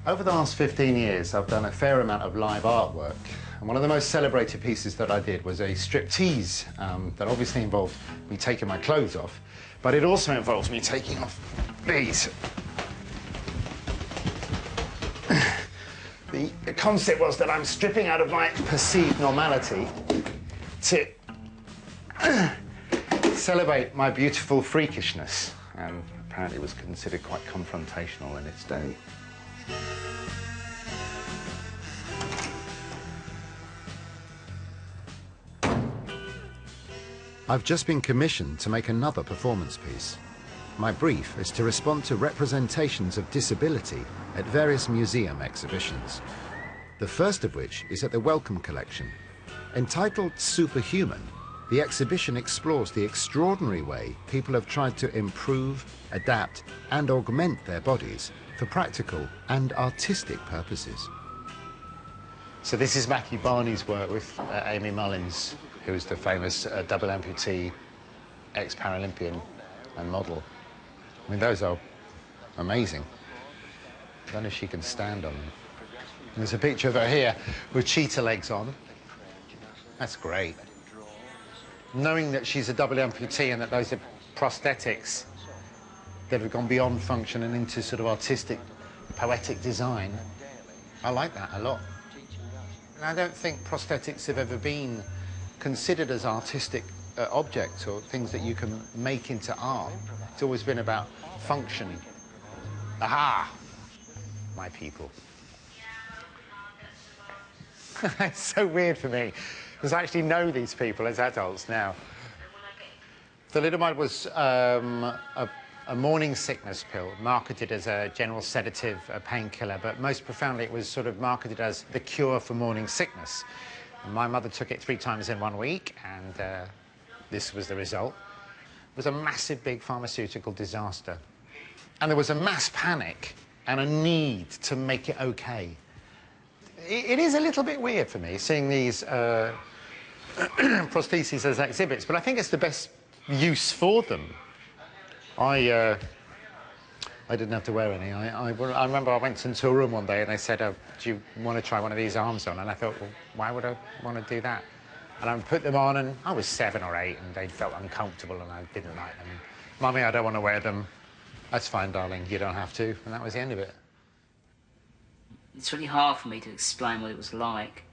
Over the last 15 years, I've done a fair amount of live artwork. And one of the most celebrated pieces that I did was a striptease that obviously involved me taking my clothes off, but it also involves me taking off these. The concept was that I'm stripping out of my perceived normality to celebrate my beautiful freakishness, and apparently was considered quite confrontational in its day. I've just been commissioned to make another performance piece. My brief is to respond to representations of disability at various museum exhibitions. The first of which is at the Wellcome Collection. Entitled Superhuman, the exhibition explores the extraordinary way people have tried to improve, adapt and augment their bodies for practical and artistic purposes. So this is Mackie Barney's work with Amy Mullins, who is the famous double amputee, ex-Paralympian and model. I mean, those are amazing. I don't know if she can stand on them. And there's a picture of her here with cheetah legs on. That's great. Knowing that she's a double amputee and that those are prosthetics that have gone beyond function and into sort of artistic, poetic design, I like that a lot. And I don't think prosthetics have ever been considered as artistic objects or things that you can make into art. It's always been about function. Aha! My people. It's so weird for me, because I actually know these people as adults now. Thalidomide was a morning sickness pill, marketed as a general sedative, a painkiller, but most profoundly it was sort of marketed as the cure for morning sickness. And my mother took it 3 times in 1 week, and this was the result. It was a massive, big pharmaceutical disaster. And there was a mass panic and a need to make it okay. It is a little bit weird for me, seeing these prostheses as exhibits, but I think it's the best use for them. I didn't have to wear any. I remember I went into a room one day and they said, oh, do you want to try one of these arms on? And I thought, well, why would I want to do that? And I put them on, and I was 7 or 8, and they felt uncomfortable, and I didn't like them. Mummy, I don't want to wear them. That's fine, darling, you don't have to. And that was the end of it. It's really hard for me to explain what it was like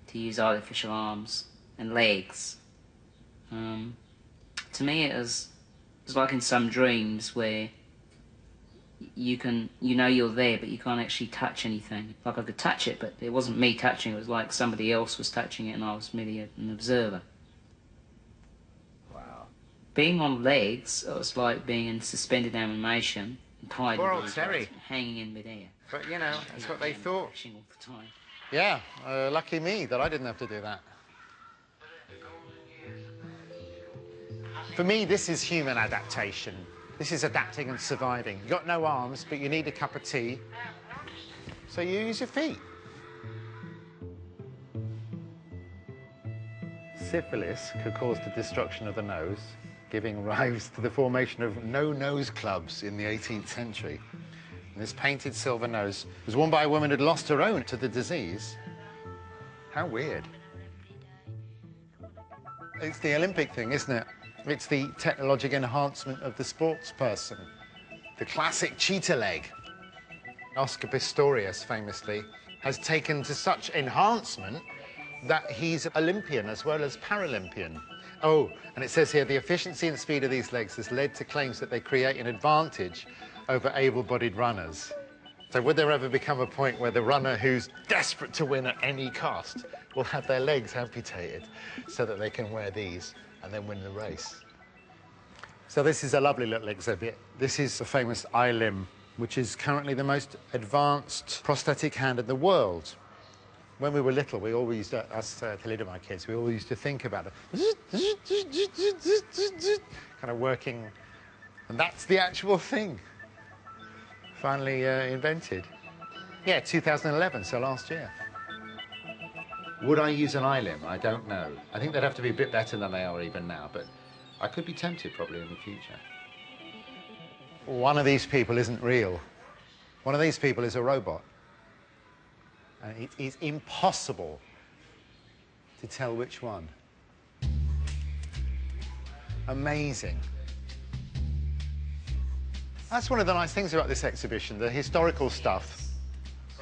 to use artificial arms and legs. To me, it was like in some dreams where you know you're there, but you can't actually touch anything. Like I could touch it, but it wasn't me touching it. It was like somebody else was touching it, and I was merely an observer. Wow. Being on legs, it was like being in suspended animation, tied Poor old Terry. hanging in midair. But, you know, that's what they thought. All the time. Yeah, lucky me that I didn't have to do that. For me, this is human adaptation. This is adapting and surviving. You've got no arms, but you need a cup of tea, so you use your feet. Syphilis could cause the destruction of the nose, giving rise to the formation of no-nose clubs in the 18th century. And this painted silver nose was worn by a woman who'd lost her own to the disease. How weird. It's the Olympic thing, isn't it? It's the technological enhancement of the sports person. The classic cheetah leg. Oscar Pistorius, famously, has taken to such enhancement that he's Olympian as well as Paralympian. Oh, and it says here, the efficiency and speed of these legs has led to claims that they create an advantage over able-bodied runners. So would there ever become a point where the runner who's desperate to win at any cost will have their legs amputated so that they can wear these and then win the race? So this is a lovely little exhibit. This is a famous eye limb, which is currently the most advanced prosthetic hand in the world. When we were little, we always used to, us thalidomide kids, we always used to think about it, kind of working, and that's the actual thing. Finally invented. Yeah, 2011, so last year. Would I use an eye limb? I don't know. I think they'd have to be a bit better than they are even now, but I could be tempted probably in the future. One of these people isn't real. One of these people is a robot. And it is impossible to tell which one. Amazing. That's one of the nice things about this exhibition. The historical stuff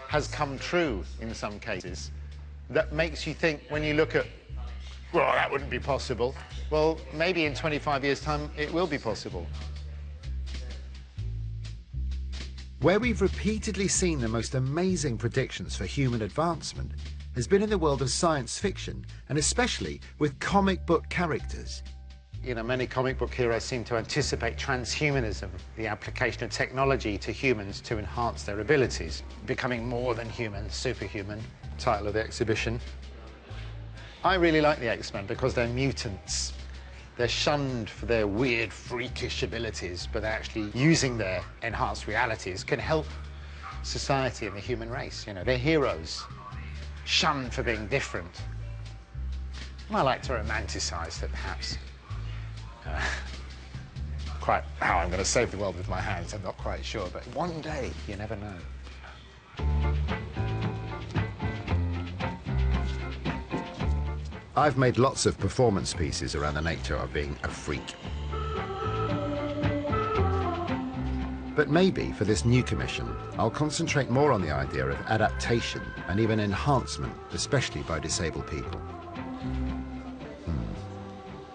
has come true in some cases. That makes you think, when you look at, well, that wouldn't be possible. Well, maybe in 25 years' time, it will be possible. Where we've repeatedly seen the most amazing predictions for human advancement has been in the world of science fiction, and especially with comic book characters. You know, many comic book heroes seem to anticipate transhumanism, the application of technology to humans to enhance their abilities, becoming more than human, superhuman, title of the exhibition. I really like the X-Men because they're mutants. They're shunned for their weird, freakish abilities, but actually using their enhanced realities can help society and the human race. You know, they're heroes, shunned for being different. And I like to romanticize that, perhaps. Quite how I'm going to save the world with my hands, I'm not quite sure, but one day, you never know. I've made lots of performance pieces around the nature of being a freak. But maybe for this new commission, I'll concentrate more on the idea of adaptation and even enhancement, especially by disabled people.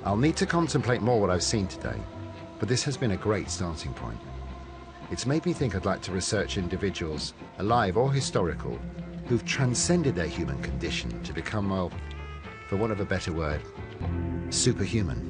I'll need to contemplate more what I've seen today, but this has been a great starting point. It's made me think I'd like to research individuals, alive or historical, who've transcended their human condition to become, well, for want of a better word, superhuman.